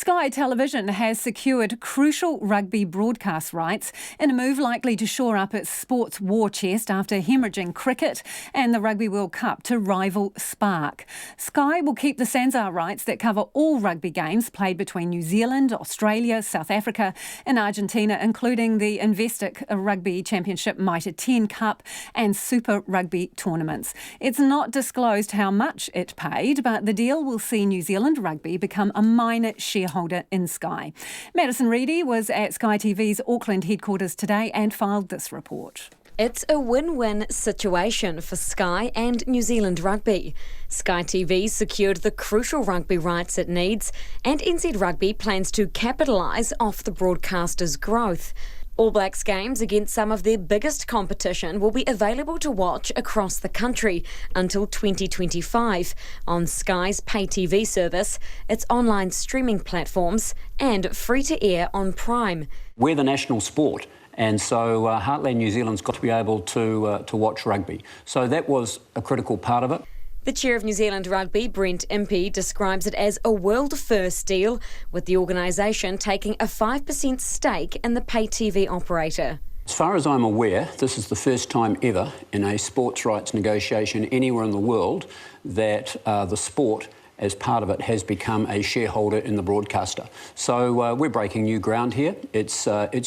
Sky Television has secured crucial rugby broadcast rights in a move likely to shore up its sports war chest after hemorrhaging cricket and the Rugby World Cup to rival Spark. Sky will keep the Sanzaar rights that cover all rugby games played between New Zealand, Australia, South Africa and Argentina, including the Investec Rugby Championship, Mitre 10 Cup and Super Rugby tournaments. It's not disclosed how much it paid, but the deal will see New Zealand Rugby become a minor shareholder in Sky. Madison Reidy was at Sky TV's Auckland headquarters today and filed this report. It's a win-win situation for Sky and New Zealand Rugby. Sky TV secured the crucial rugby rights it needs, and NZ Rugby plans to capitalise off the broadcaster's growth. All Blacks games against some of their biggest competition will be available to watch across the country until 2025 on Sky's pay TV service, its online streaming platforms and free-to-air on Prime. We're the national sport, and so Heartland New Zealand's got to be able to watch rugby. So that was a critical part of it. The chair of New Zealand Rugby, Brent Impey, describes it as a world-first deal, with the organisation taking a 5% stake in the pay TV operator. As far as I'm aware, this is the first time ever in a sports rights negotiation anywhere in the world that the sport, as part of it, has become a shareholder in the broadcaster. So we're breaking new ground here. It's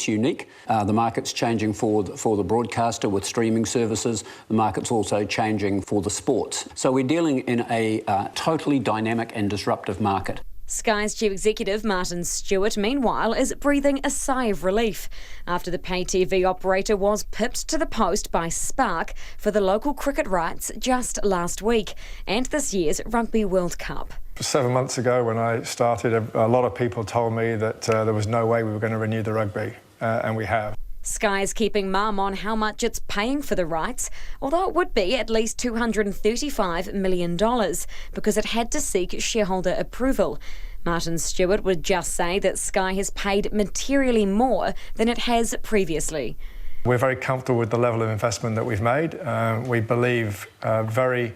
unique. The market's changing for the broadcaster with streaming services. The market's also changing for the sports. So we're dealing in a totally dynamic and disruptive market. Sky's chief executive, Martin Stewart, meanwhile, is breathing a sigh of relief after the pay TV operator was pipped to the post by Spark for the local cricket rights just last week and this year's Rugby World Cup. 7 months ago when I started, a lot of people told me that there was no way we were going to renew the rugby, and we have. Sky is keeping mum on how much it's paying for the rights, although it would be at least $235 million because it had to seek shareholder approval. Martin Stewart would just say that Sky has paid materially more than it has previously. We're very comfortable with the level of investment that we've made. We believe very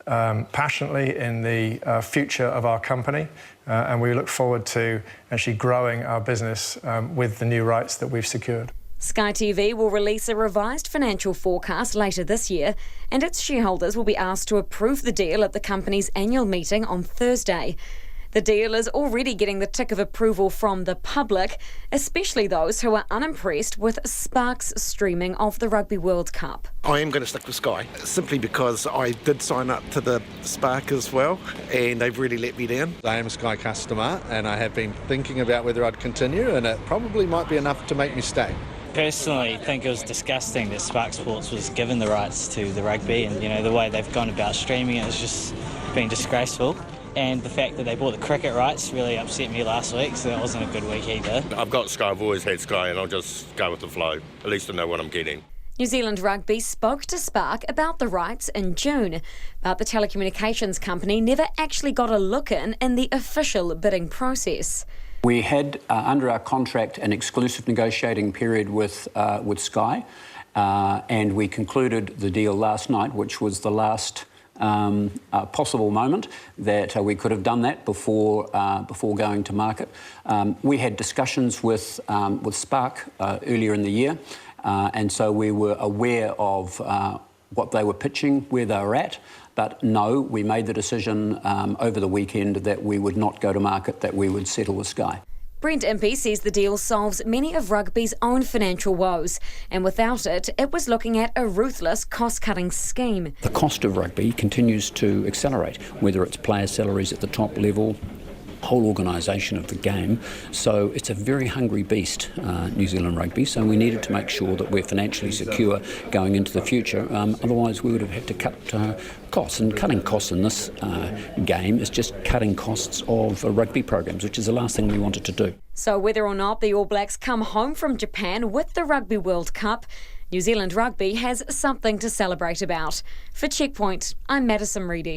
passionately in the future of our company, and we look forward to actually growing our business with the new rights that we've secured. Sky TV will release a revised financial forecast later this year, and its shareholders will be asked to approve the deal at the company's annual meeting on Thursday. The deal is already getting the tick of approval from the public, especially those who are unimpressed with Spark's streaming of the Rugby World Cup. I am going to stick with Sky, simply because I did sign up to the Spark as well, and they've really let me down. I am a Sky customer, and I have been thinking about whether I'd continue, and it probably might be enough to make me stay. Personally, I think it was disgusting that Spark Sports was given the rights to the rugby, and the way they've gone about streaming it has just been disgraceful. And the fact that they bought the cricket rights really upset me last week, so that wasn't a good week either. I've got Sky, I've always had Sky, and I'll just go with the flow. At least I know what I'm getting. New Zealand Rugby spoke to Spark about the rights in June, but the telecommunications company never actually got a look in the official bidding process. We had, under our contract, an exclusive negotiating period with Sky, and we concluded the deal last night, which was the last possible moment that we could have done that before going to market. We had discussions with Spark earlier in the year, and so we were aware of what they were pitching, where they were at. But no, we made the decision over the weekend that we would not go to market, that we would settle with Sky. Brent Impey says the deal solves many of rugby's own financial woes, and without it, it was looking at a ruthless cost-cutting scheme. The cost of rugby continues to accelerate, whether it's player salaries at the top level, whole organisation of the game. So it's a very hungry beast, New Zealand Rugby, so we needed to make sure that we're financially secure going into the future. Otherwise we would have had to cut costs, and cutting costs in this game is just cutting costs of rugby programs, which is the last thing we wanted to do. So whether or not the All Blacks come home from Japan with the Rugby World Cup, New Zealand Rugby has something to celebrate about. For Checkpoint, I'm Madison Reidy.